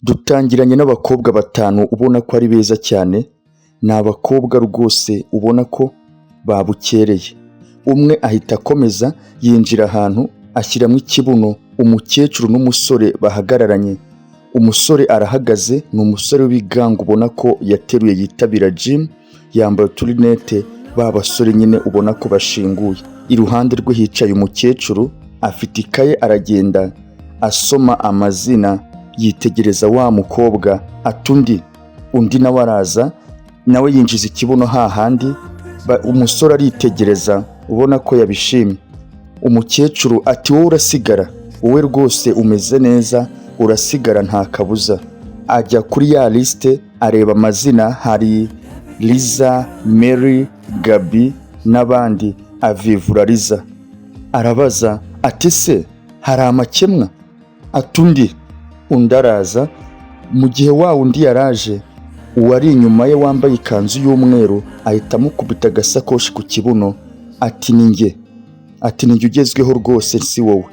Dutangiranye n'abakobwa batanu ubona ko ari beza cyane, ni abakobwa rwose ubona ko babukereye. Umwe ahita akomeza yinjira ahantu ashyiramo ikibuno umukecuru n'umusore bahagararanye. Umusore arahagaze, ni umusore w'ibigango ubona ko yateruye yitabira gym, yambaye uturinete, ba basore nyine ubona ko bashinguye. Iruhande rwe hicaye umukecuru afite ikaye aragenda asoma amazina, yitegereza wa mukobwa atundi, undi nawe araza nawe yinjiza ikibuno hahandi, umusore aritegereza ubona ko yabishimye. Umukecuru ati wowe urasigara, wowe rwose umeze neza, urasigara nta kabuza. Ajya kuri ya liste areba amazina, hari Liza, Mary, Gabi n'abandi, avivura Liza. Arabaza ati se hari amakemwa? Atundi, undi araza. Mu gihe wa undi yaraje, uwari inyuma ye wambaye ikanzu y'umweru ahita amukubita agasakoshi ku kibuno, ati ni njye, ati ni njye ugezweho rwose si wowe.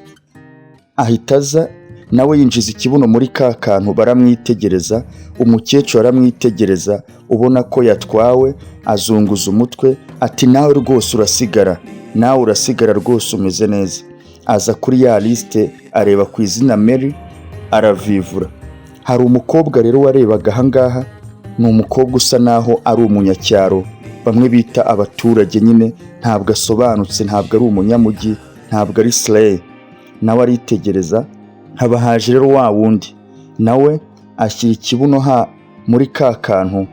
Ahita aza nawe yinjiza ikibuno muri ka kantu, baramwitegereza, umukecuru aramwitegereza ubona ko yatwawe, azunguza umutwe ati nawe rwose urasigara, nawe urasigara rwose umeze neza. Aza kuri ya liste areba ku izina Mary, aravivura. Hari umukobwa rero warebaga ahangaha, ni umukobwa usa naho ari umunyacyaro, bamwe bita abaturage nyine, ntabwo asobanutse, ntabwo ari umunyamujyi, ntabwo ari slay. Nawe aritegereza, haba haje rero wa wundi, nawe ashyira ikibuno muri ka kantu,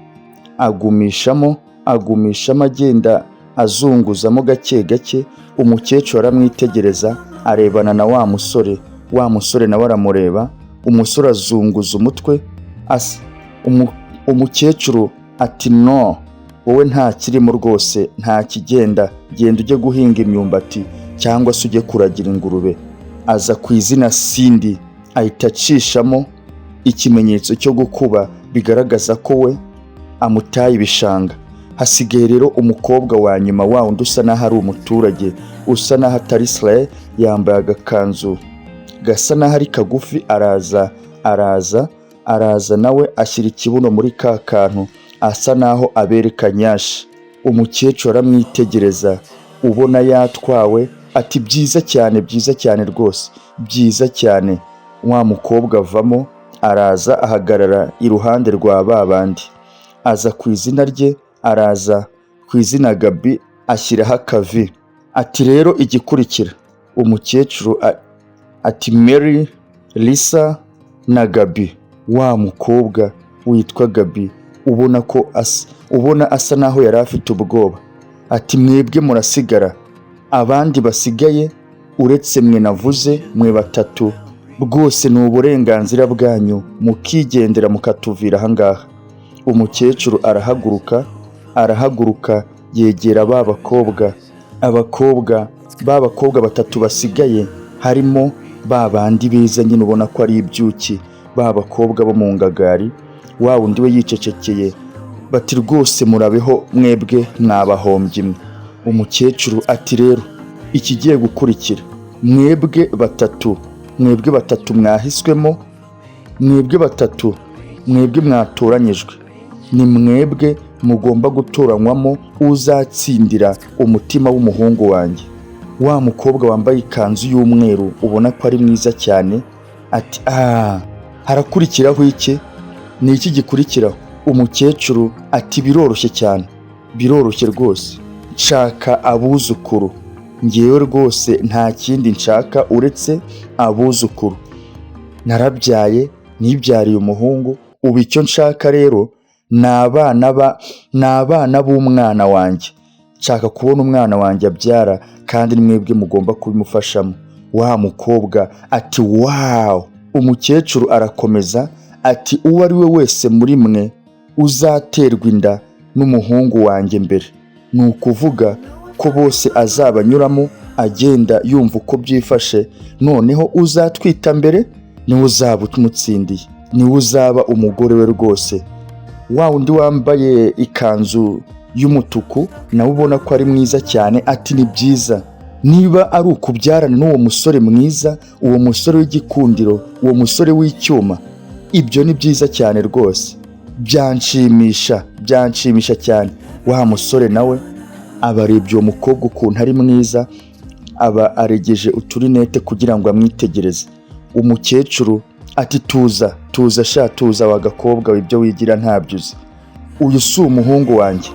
agumishamo agenda azunguzamo gake gake. Umukecuru aramwitegereza, arebana na wa musore nawe aramureba, umusore azunguza umutwe umukecuru ati no, wowe nta kirimo rwose, nta kigenda, genda ujye guhinga imyumbati cyangwa se ujye kuragira ingurube. Aza ku izina Cindy, ahita acishamo ikimenyetso cyo gukuba, bigaragaza ko we amutaye ibishanga. Hasigaye rero umukobwa wa nyuma, wa undi usa naho ari umuturage, usa naho atari slay, yambaye agakanzu gasa naho ari kagufi. Araza nawe ashyira ikibuno muri ka kantu, asa naho abereka nyashi. Umukecuru aramwitegereza ubona yatwawe, ati byiza cyane rwose, byiza cyane. Wa mukobwa avamo, araza ahagarara iruhande rwa ba bandi. Aza ku izina rye, araza ku izina Gabi, ashyiraho akavi. Ati rero igikurikira, umukecuru ati Mary, Lisa na Gabi. Wa mukobwa witwa Gabi ubona asa naho yari afite ubwoba, ati mwebwe murasigara, abandi basigaye uretse mwe navuze, mwe batatu rwose ni uburenganzira bwanyu, mukigendera mukatuvira ahangaha. Umukecuru arahaguruka yegera ba bakobwa batatu basigaye, harimo ba bandi beza nyine ubona ko ari ibyuki, ba bakobwa bo mu ngagari. Wa wundi we yicecekeye, bati rwose murabeho mwebwe mwabahombye mwe. Umukecuru ati rero ikigiye gukurikira, mwebwe batatu mwahiswemo, mwebwe mwatoranyijwe, ni mwebwe mugomba gutoranywamo uzatsindira umutima w'umuhungu wanjye. Wa mukobwa wambaye ikanzu y'umweru ubona ko ari mwiza cyane, ati harakurikiraho iki? Ni iki gikurikiraho? Umukecuru ati biroroshye cyane, biroroshye rwose, nshaka abuzukuru, ngewe rwose nta kindi nshaka uretse abuzukuru. Narabyaye, nibyariye umuhungu, ubu icyo nshaka rero ni abana b'umwana wanjye. Nshaka kubona umwana wanjye abyara, kandi mwebwe mugomba kubimufashamo. Wa mukobwa ati wow. Umukecuru arakomeza ati uwo ari we wese muri mwe uzaterwa inda n'umuhungu wanjye mbere, ni ukuvuga ko bose azabanyuramo agenda yumva uko byifashe, noneho uzatwita mbere niwe uzaba umutsindiye, niwe uzaba umugore we rwose. Wa undi wambaye ikanzu y'umutuku nawe ubona ko ari mwiza cyane, ati ni byiza, niba ari ukubyarana n'uwo musore mwiza, uwo musore w'igikundiro, uwo musore w'icyuma, ibyo ni byiza cyane rwose, byanshimisha cyane. Wa musore nawe aba arebye uwo mukobwa ukuntu ari mwiza, aba aregeje uturinete kugira ngo amwitegereze. Umukecuru ati tuza wa gakobwa, ibyo wigira ntabyo uzi. Uyu si umuhungu wanjye,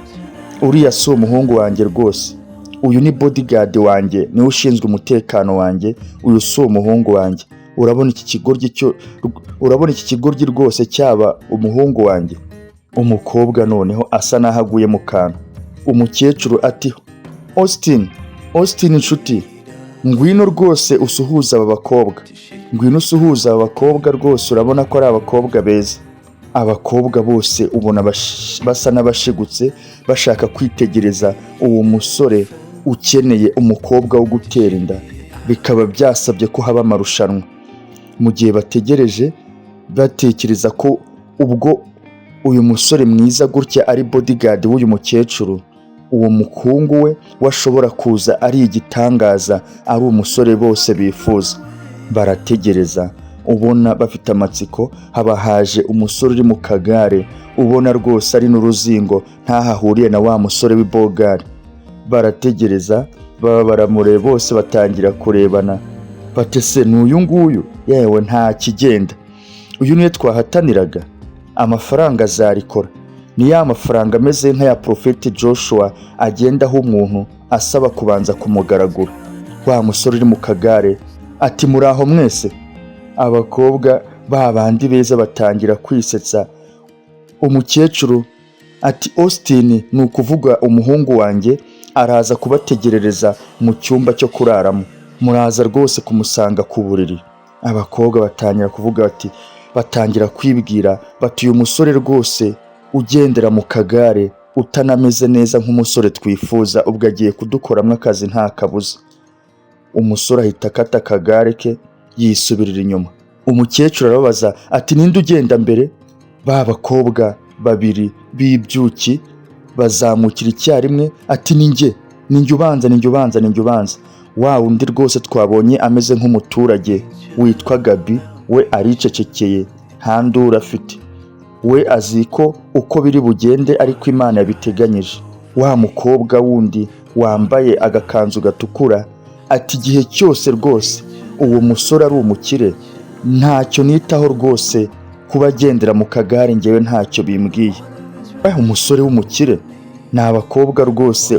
uriya si umuhungu wanjye rwose, uyu ni bodyguard wanjye, niwe ushinzwe umutekano wanjye, uyu si umuhungu wanjye. Urabona iki kigoryi rwose cyaba umuhungu wanjye. Umukobwa noneho asa naho aguye mu kantu. Umukecuru ati Austin inshuti, ngwino rwose usuhuza aba bakobwa, rwose urabona ko ari abakobwa beza. Abakobwa bose ubona basa n'abashigutse, bashaka kwitegereza uwo musore ukeneye umukobwa wo gutera inda. Bikaba byasabye ko haba amarushanwa. Mu gihe bategereje batekereza ko ubwo uyu musore mwiza gutya ari bodyguard w'uyu mukecuru, uwo mukungu we washobora kuza ari igitangaza, ari umusore bose bifuza. Barategereza, ubona bafite amatsiko. Haba haje umusore uri mu kagare, ubona rwose ari n'uruzingo, ntahahuriye na wa musore w'ibogari. Barategereza, baba baramureba, bose batangira kurebana. Batese n'uyu nguyu, yewe nta kigenda, uyu niwe twahataniraga, amafaranga azarikora. Ni ya mafaranga ameze nk'aya Prophet Joshua agendaho umuntu asaba kubanza kumugaragura. Wa musore uri mu kagare ati muraho mwese. Abakobwa babandi beza batangira kwisetsa. Umukecuru ati Austin, ni ukuvuga umuhungu wanjye, araza kubategerereza mu cyumba cyo kuraramo, muraza rwose kumusanga ku buriri. Abakobwa batangira kuvuga batangira kwibwira bati uyu musore rwose ugendera mu kagare utanameze neza nk'umusore twifuza, ubwo agiye kudukoramo akazi nta kabuza. Umusore ahita akata akagare ke yisubirira inyuma. Umukecuru arababaza ati ninde ugenda mbere? Ba bakobwa babiri b'ibyuki bazamukira icyarimwe ati ninjye ubanza. Wa undi rwose twabonye ameze nk'umuturage witwa Gabi, we aricecekeye, nta nduru afite, we azi ko uko biri bugende ariko Imana yabiteganyije. Wa mukobwa wundi wambaye agakanzu gatukura ati igihe cyose rwose uwo musore ari umukire, ntacyo nitaho rwose kuba agendera mu kagare, ngewe ntacyo bimbwiye. Umusore w'umukire. Ni abakobwa rwose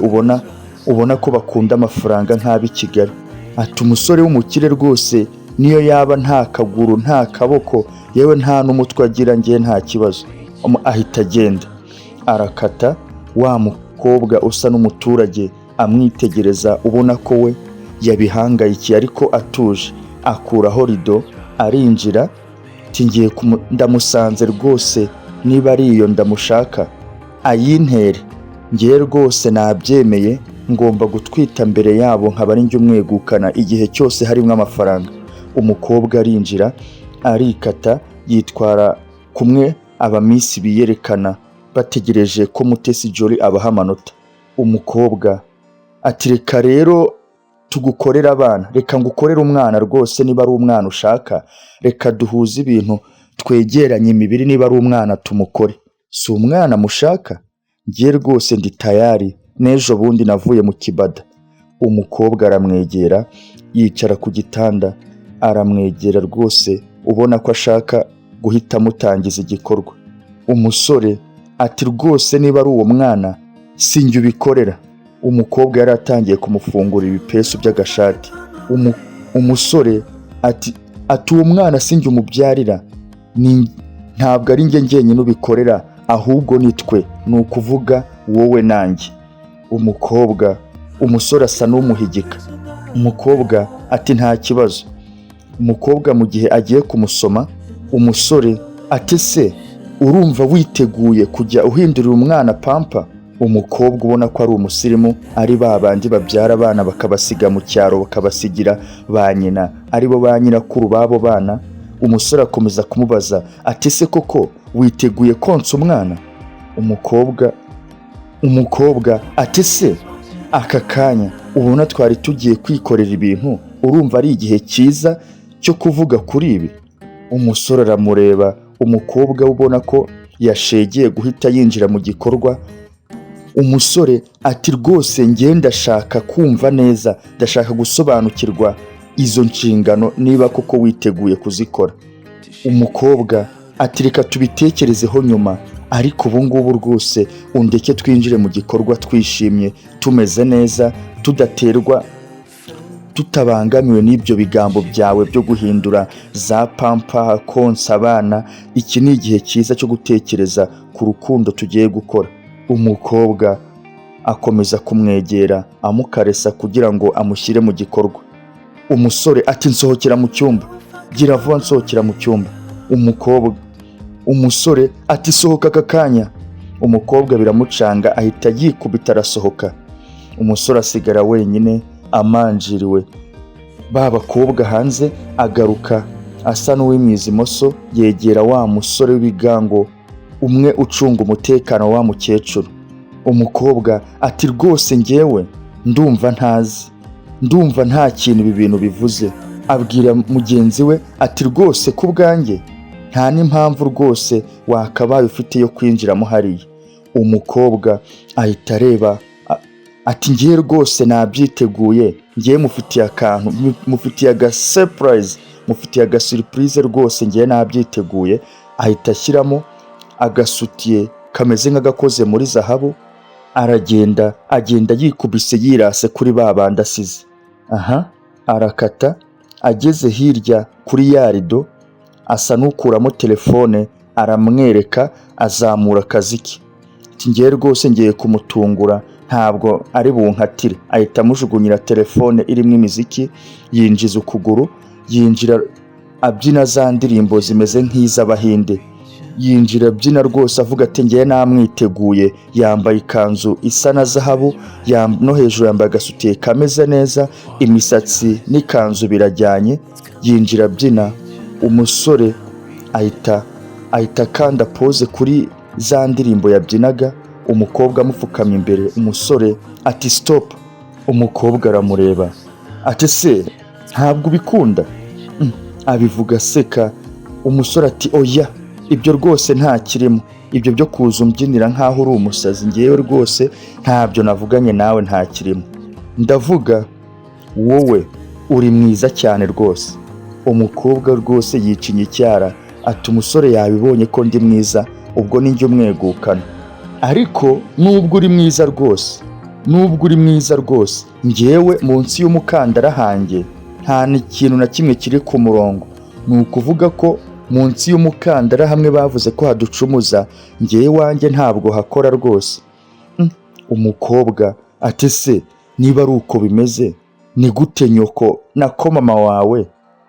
ubona ko bakunda amafaranga nk'ab'i Kigali. Ati umusore w'umukire rwose niyo yaba nta kaguru nta kaboko, yewe nta n'umutwe agira, ngewe nta kibazo. Ahita agenda arakata. Wa mukobwa usa n'umuturage amwitegereza, ubona ko we yabihangayikiye ariko atuje. Akuraho rido arinjira. Ngiye ndamusanze rwose, niba ari iyo ndamushaka ayintere, ngiye rwose nabyemeye, ngomba gutwita mbere yabo nkaba ari njye umwegukana igihe cyose harimo amafaranga. Umukobwa arinjira arikata, yitwara kumwe abamisi biyerekana bategereje ko Mutesi Jolly abaha amanota. Umukobwa ati reka rero tugukorera abana, reka ngukorere umwana rwose, niba ari umwana ushaka reka duhuze ibintu twegeranye imibiri, niba ari umwana tumukore. Si umwana mushaka? Ngiye rwose ndi tayari, n'ejo bundi navuye mu kibada. Umukobwa aramwegera, yicara ku gitanda, aramwegera rwose ubona ko ashaka guhita amutangiza igikorwa. Umusore ati rwose niba ari uwo mwana sinjye ubikorera. Umukobwa yari atangiye kumufungura ibipesu by'agashati. Umusore ati uwo mwana sinjye umubyarira, ntabwo ari njye njyenyine ubikorera, ahubwo ni twe, ni ukuvuga wowe nanjye. Umusore asa n'umuhigika. Umukobwa ati nta kibazo. Umukobwa mu gihe agiye kumusoma, umusore ati se urumva witeguye kujya uhindurira umwana pampa? Umukobwa ubona ko ari umusirimu, ari babandi babyara abana bakabasiga mu cyaro bakabasigira ba nyina, aribo ba nyirakuru babo bana. Umusore akomeza kumubaza ati se koko witeguye konsa umwana? Umukobwa ati se aka kanya ubona twari tugiye kwikorera ibintu, urumva ari igihe cyiza cyo kuvuga kuri ibi? Umusore aramureba, umukobwa ubona ko yashegeye guhita yinjira mu gikorwa. Umusore ati rwose njye ndashaka kumva neza, ndashaka gusobanukirwa izo nshingano niba koko witeguye kuzikora. Umukobwa ati reka tubitekerezeho nyuma, ariko ubu ngubu rwose undeke twinjire mu gikorwa twishimye, tumeze neza, tutabangamiwe n'ibyo bigambo byawe byo guhindura za pampa, konsa abana. Iki ni igihe cyiza cyo gutekereza ku rukundo tugiye gukora. Umukobwa akomeza kumwegera amukaresa kugira ngo amushyire mu gikorwa. Umusore ati nsohokera mu cyumba, gira vuba nsohokera mu cyumba. Umusore ati sohoka aka kanya. Umukobwa biramucanga ahita yikubita arasohoka. Umusore asigara wenyine amanjiriwe. Ba bakobwa hanze agaruka asa n'uwimyiza imoso, yegera wa musore w'ibigango umwe ucunga umutekano wa mukecuru. Umukobwa ati rwose njyewe ndumva nta kintu ibi bintu bivuze. Abwira mugenzi we ati rwose ku bwanjye nta n'impamvu rwose wakabaye ufite yo kwinjiramo hariya. Umukobwa ahita areba ati ngiye rwose nabyiteguye, ngiye mufitiye akantu, mufitiye aga surprise, mufitiye aga surprise rwose, ngiye nabyiteguye. Ahita ashyiramo agasutiye kameze nk'agakoze muri zahabu, agenda yikubise yirase kuri ba bandi asize. Arakata, ageze hirya kuri ya rido asa n'ukuramo telefone aramwereka, azamura akaziki. Ngiye rwose ngiye kumutungura, ntabwo ari bunkatire. Ahita amujugunyira telefone irimo imiziki, yinjiza ukuguru, yinjira abyina za ndirimbo zimeze nk'iz'Abahinde. Yinjira abyina rwose avuga ati ngiye namwiteguye. Yambaye ikanzu isa na zahabu, no hejuru yambaye agasutiye kameze neza, imisatsi n'ikanzu birajyanye. Yinjira abyina. Umusore ahita kanda pose kuri za ndirimbo yabyinaga. Umukobwa amupfukamye imbere. Umusore ati stop. Umukobwa aramureba ati se ntabwo ubikunda? Abivuga aseka. Umusore ati oya, ibyo rwose nta kirimo, ibyo byo kuza umbyinira nk'aho uri umusazi, ngewe rwose ntabyo navuganye nawe, nta kirimo. Ndavuga wowe uri mwiza cyane rwose. Umukobwa rwose yicinye icyara ati umusore yabibonye ko ndi mwiza, ubwo ninjye umwegukana. Ariko nubwo uri mwiza rwose, ngewe munsi y'umukandara hanjye nta n'ikintu na kimwe kiri ku murongo. Ni ukuvuga ko munsi y'umukandara hamwe bavuze ko haducumuza, ngewe wanjye ntabwo hakora rwose. Umukobwa ati se niba ari uko bimeze, ni gute nyoko nako mama wawe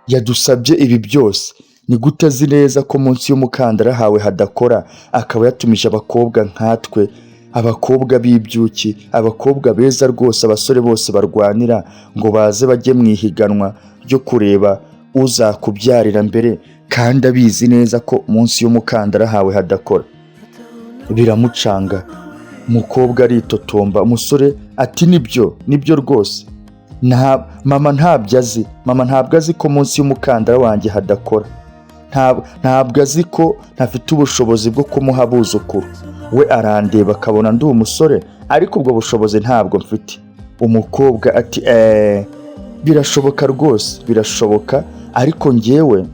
yadusabye ibi byose? Ni gute azi neza ko munsi y'umukandara hawe hadakora, akaba yatumije abakobwa nkatwe, abakobwa b'ibyuki, abakobwa beza rwose, abasore bose barwanira ngo baze bajye mu ihiganwa ryo kureba uzakubyarira mbere, kandi abizi neza ko munsi y'umukandara hawe hadakora? Biramucanga. Umukobwa aritotomba. Umusore ati nibyo rwose. Mama ntabyo azi ko munsi y'umukandara wanjye hadakora. Ntabwo azi ko ntafite ubushobozi bwo kumuha abuzukuru. We arandeba akabona ndi umusore, ariko ubwo bushobozi ntabwo mfite. Umukobwa ati birashoboka rwose, birashoboka, ariko ngewe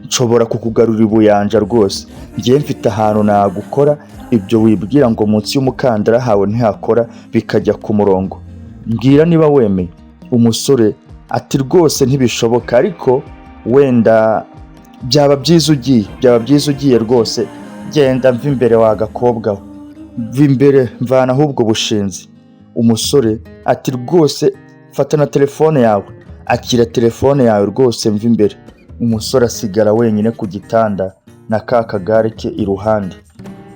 nshobora kukugarura ibuyanja rwose. Ngewe mfite ahantu nagukora, ibyo wibwira ngo munsi y'umukandara hawe ntihakora bikajya ku murongo. Mbwira niba wemeye. Umusore ati rwose ntibishoboka, ariko wenda byaba byiza ugiye rwose. Genda mva imbere wa gakobwa we, mva imbere, mvana ahubwo bushinzi. Umusore ati rwose fata na telefone yawe, akira telefone yawe rwose, mva imbere. Umusore asigara wenyine ku gitanda na ka kagare ke iruhande.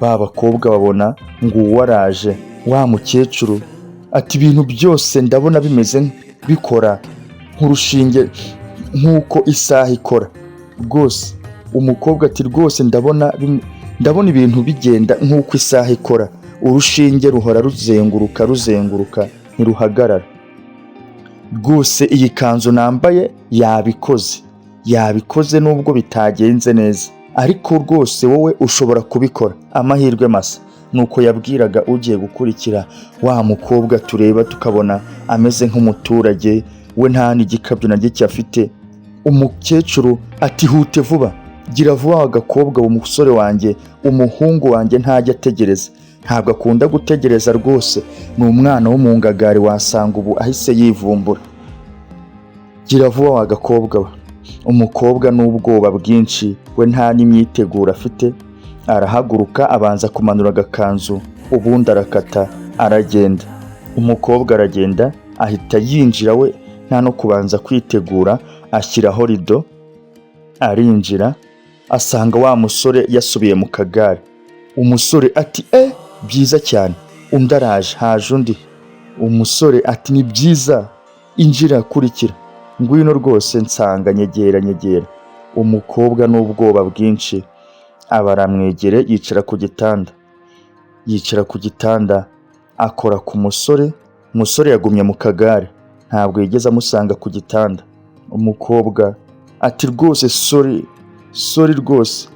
Ba bakobwa babona ngo uwo araje. Wa mukecuru ati ibintu byose ndabona bimeze bikora nk'urushinge, nk'uko isaha ikora rwose. Umukobwa ati rwose ndabona ibintu bigenda nk'uko isaha ikora, urushinge ruhora ruzenguruka ntiruhagarara rwose. Iyi kanzu nambaye yabikoze nubwo bitagenze neza. ariko rwose wowe ushobora kubikora, amahirwe masa. Nuko yabwiraga ugiye gukurikira wa mukobwa tureba tukabona ameze nk'umuturage, we nta n'igikabyo na gike afite. Umukecuru ati hute vuba, gira vuba wa gakobwa, umusore wanjye, umuhungu wanjye ntajya ategereza, ntabwo akunda gutegereza rwose, ni umwana wo mu ngagari, wasanga ubu ahise yivumbura. Gira vuba wa gakobwa we. Umukobwa n'ubwoba bwinshi, we nta n'imyiteguro afite, arahaguruka abanza kumanura agakanzu, ubundi arakata aragenda. Umukobwa aragenda ahita yinjira we nta no kubanza kwitegura, ashyiraho rido, arinjira asanga wa musore yasubiye mu kagare. Umusore ati byiza cyane, undi araje, haje undi. Umusore ati ni byiza, injira kurikira, ngwino rwose nsanga, nyegera. Umukobwa n'ubwoba bwinshi aba aramwegere, yicara ku gitanda akora ku musore. Umusore yagumye mu kagare, ntabwo yigeze amusanga ku gitanda. Umukobwa ati rwose sorry rwose,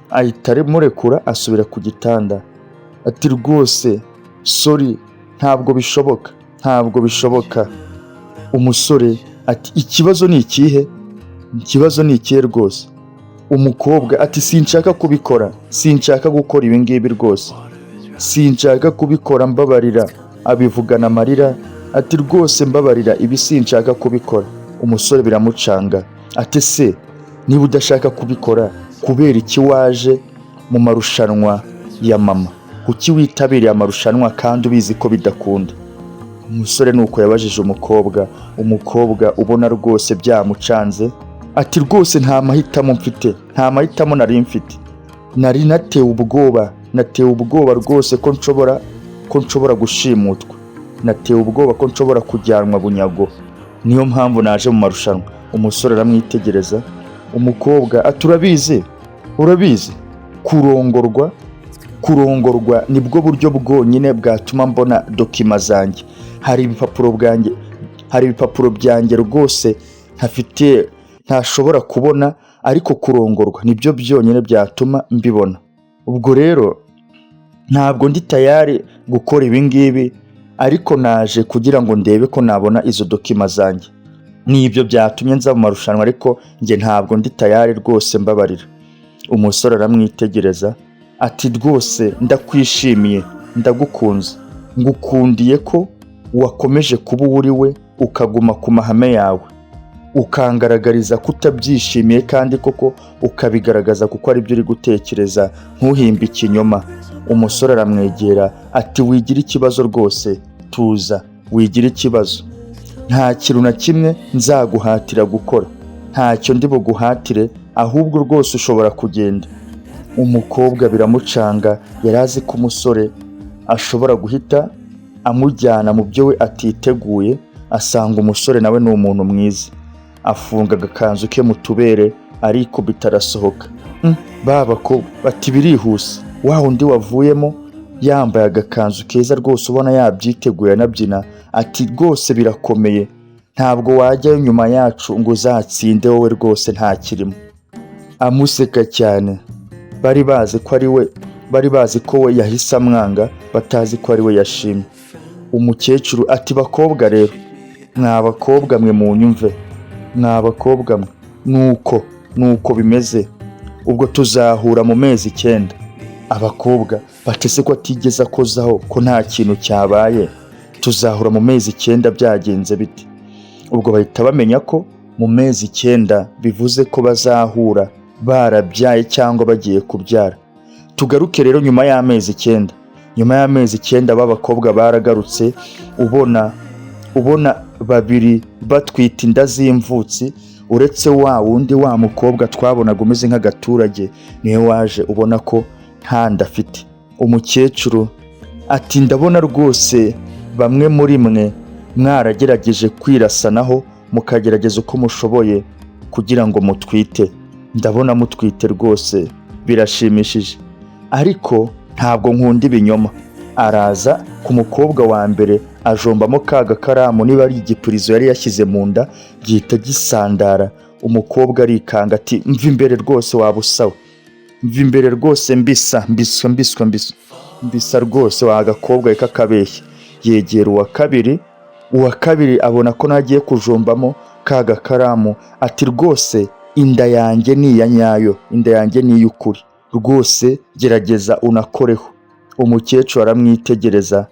ahita amurekura asubira ku gitanda. Ati rwose sorry, ntabwo bishoboka. Umusore ati ikibazo ni ikihe? Ikibazo ni ikihe rwose? Umukobwa ati sinshaka kubikora, sinshaka gukora ibi ngibi rwose, sinshaka kubikora, mbabarira. Abivugana amarira ati rwose mbabarira, ibi sinshaka kubikora. Umusore biramucanga, ati se niba udashaka kubikora, kubera iki waje mu marushanwa ya mama? Kuki witabiriye amarushanwa kandi ubizi ko bidakunda? Umusore nuko yabajije umukobwa ubona rwose byamucanze, ati rwose nta mahitamo mfite, nta mahitamo nari mfite, nari natewe ubwoba rwose ko nshobora gushimutwa, natewe ubwoba ko nshobora kujyanwa bunyago, niyo mpamvu naje mu marushanwa. Umusore aramwitegereza. Umukobwa ati urabizi kurongorwa nibwo buryo bwonyine bwatuma mbona dokima zanjye. Hari ibipapuro byanjye rwose ntashobora kubona, ariko kurongorwa nibyo byonyine byatuma mbibona. Ubwo rero ntabwo ndi tayari gukora ibi ngibi, ariko naje kugira ngo ndebe ko nabona izo dokima zanjye. Nibyo byatumye nza mu marushanwa, ariko njye ntabwo ndi tayari rwose, mbabarira. Umusore aramwitegereza ati rwose ndakwishimiye, ndagukunze, ngukundiye ko wakomeje kuba uri we, ukaguma ku mahame yawe, ukangaragariza ko utabyishimiye, kandi koko ukabigaragaza kuko ari byo uri gutekereza, ntuhimbe ikinyoma. Umusore aramwegera ati wigira ikibazo rwose, tuza, wigira ikibazo, nta kintu na kimwe nzaguhatira gukora, ntacyo ndi buguhatire, ahubwo rwose ushobora kugenda. Umukobwa biramucanga, yari azi ko umusore ashobora guhita amujyana mu byo we atiteguye. Asanga umusore nawe ni umuntu mwiza, afunga agakanzu ke mu tubere, arikubita arasohoka. Babako bati birihuse, wa undi wavuyemo yambaye agakanzu keza rwose, ubona yabyiteguye anabyina, ati rwose birakomeye, ntabwo wajyayo nyuma yacu ngo uzatsinde, wowe rwose nta kirimo. Amuseka cyane, bari bazi ko we yahise amwanga, batazi ko ari we yashimye. Umukecuru ati bakobwa rero, mwabakobwa mwe munyumve, mwabakobwa mwe, nuko bimeze, ubwo tuzahura mu mezi 9. Abakobwa batese ko atigeze akozaho, ko nta kintu cyabaye, tuzahura mu mezi 9 byagenze bite? Ubwo bahita bamenya ko mu mezi 9 bivuze ko bazahura barabyaye cyangwa bagiye kubyara. Tugaruke rero nyuma y'amezi 9. Nyuma y'amezi 9 b'abakobwa baragarutse, ubona babiri batwita inda z'imvutsi, uretse wa wundi wa mukobwa twabonaga umeze nk'agaturage, niwe waje ubona ko nta nda afite. Umukecuru ati ndabona rwose bamwe muri mwe mwaragerageje kwirasanaho, mukagerageza uko mushoboye kugira ngo mutwite, ndabona mutwite rwose, birashimishije, ariko ntabwo nkunda ibinyoma. Araza ku mukobwa wa mbere, ajombamo ka gakaramu, niba ari igipurizo yari yashyize mu nda, gihita gisandara. Umukobwa arikanga ati mva imbere rwose, waba usawa, mva imbere rwose mbisa rwose wa gakobwa kakabeshya. Yegera uwa kabiri abona ko nagiye kujombamo ka gakaramu, ati rwose inda yanjye ni iya nyayo, inda yanjye ni iy'ukuri rwose, gerageza unakoreho. Umukecuru aramwitegereza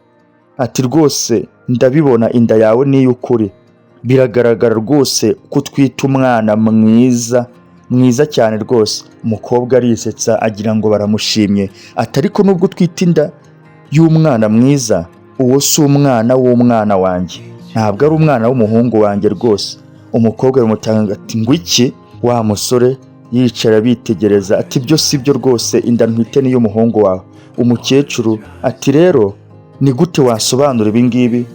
ati rwose ndabibona inda yawe ni iy'ukuri, biragaragara rwose ko utwite umwana mwiza cyane rwose. Umukobwa arisetsa agira ngo baramushimye, ati ariko nubwo utwite inda y'umwana mwiza, uwo si umwana w'umwana wanjye, ntabwo ari umwana w'umuhungu wanjye rwose. Umukobwa bimutanga ati ngo iki? Wa musore yicara bitegereza ati byo si byo rwose, inda ntwite ni y'umuhungu wawe. Umukecuru ati rero ni gute wasobanura ibi ngibi?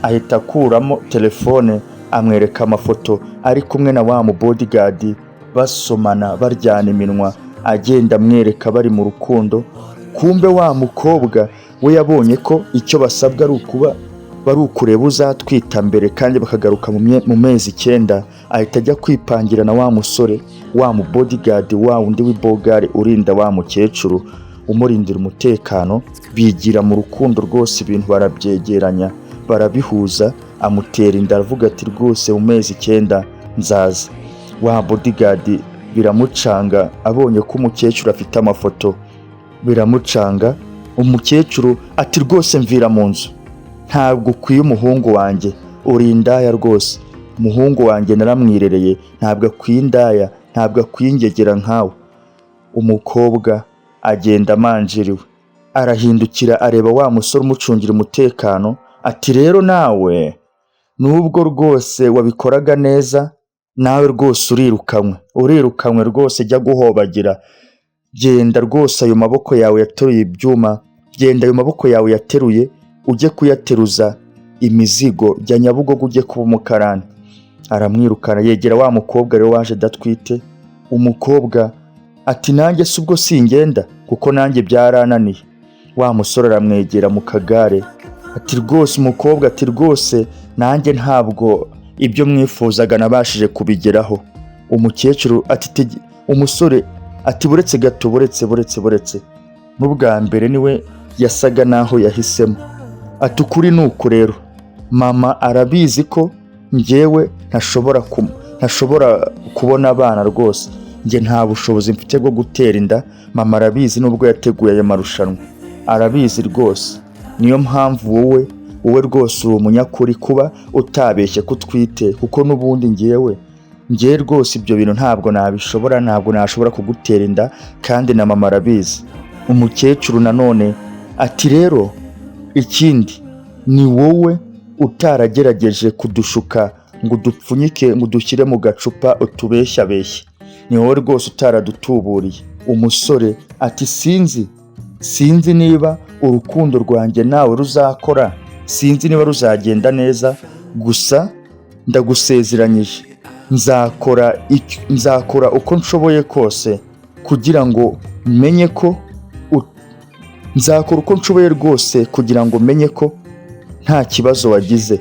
Ahita akuramo telefone amwereka amafoto ari kumwe na wa mu bodyguard basomana baryana iminwa, agenda amwereka bari mu rukundo. Kumbe wa mukobwa we yabonye ko icyo basabwa bari ukureba uzatwita mbere kandi bakagaruka mu mezi 9. Ahita ajya kwipangira na wa musore, wa mu bodyguard, wa undi w'ibogare urinda wa mukecuru, umurindira umutekano. Bigira mu rukundo rwose, ibintu barabyegeranya barabihuza. Amutera inda aravuga ati rwose mu mezi 9 nzaza. Wa bodyguard biramucanga, abonye ko umukecuru afite amafoto biramucanga. Umukecuru ati rwose mvira mu nzu, ntabwo ukwiye umuhungu wanjye, uri indaya rwose. Umuhungu wanjye naramwirereye, ntabwo akwiye indaya, ntabwo akwiye ingegera nkawe. Umukobwa agenda amanjiriwe, arahindukira areba wa musore umucungira umutekano, ati rero nawe nubwo rwose wabikoraga neza, nawe rwose urirukanwe rwose, jya guhobagira. Genda rwose, ayo maboko yawe yateruye ibyuma, genda ayo maboko yawe yateruye ujye kuyateruza imizigo, jya Nyabugogo ujye kuba umukarani. Aramwirukana, yegera wa mukobwa rero waje datwite. Umukobwa ati nanjye si ubwo singenda kuko nanjye byarananiye. Wa musore aramwegera mu kagare ati rwose, umukobwa ati rwose nanjye ntabwo ibyo mwifuzaga nabashije kubigeraho. Umukecuru ati umusore ati buretse gato, buretse. N'ubwa mbere niwe yasaga naho yahisemo. Ati ukuri ni uku rero, mama arabizi ko njyewe ntashobora kubona abana rwose, njye nta bushobozi mfite bwo gutera inda. Mama arabizi, nubwo yateguye aya marushanwa arabizi rwose. Niyo mpamvu wowe rwose uri umunyakuri kuba utabeshye ko utwite, kuko n'ubundi njye rwose ibyo bintu ntabwo nabishobora, ntabwo nashobora kugutera inda, kandi na mama arabizi. Umukecuru nanone ati rero ikindi ni wowe utaragerageje kudushuka ngo udupfunyike, ngo udushyire mu gacupa utubeshyabeshye, ni wowe rwose utaradutuburiye. Umusore ati sinzi niba urukundo rwanjye nawe ruzakora, sinzi niba ruzagenda neza, gusa ndagusezeranyije nzakora uko nshoboye kose kugira ngo menye ko nzakora uko nshoboye rwose kugira ngo menye ko nta kibazo wagize.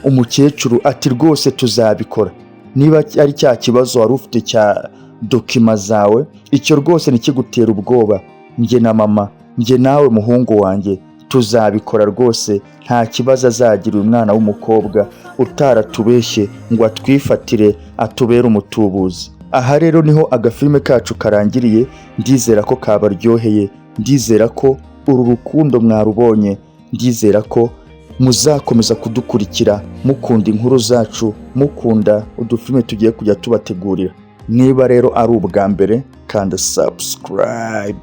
Umukecuru ati rwose tuzabikora, niba ari cya kibazo wari ufite cya dokima zawe, icyo rwose ntikigutera ubwoba. Njye na mama, njye nawe muhungu wanjye tuzabikora rwose, nta kibazo azagira uyu mwana w'umukobwa utaratubeshye ngo atwifatire atubere umutubuzi. Aha rero niho agafilme kacu karangiriye. Ndizera ko kabaryoheye, ndizera ko uru rukundo mwarubonye, ndizera ko muzakomeza kudukurikira mukunda inkuru zacu, mukunda udufilme tugiye kujya tubategurira. Niba rero ari ubwa mbere, kanda subscribe.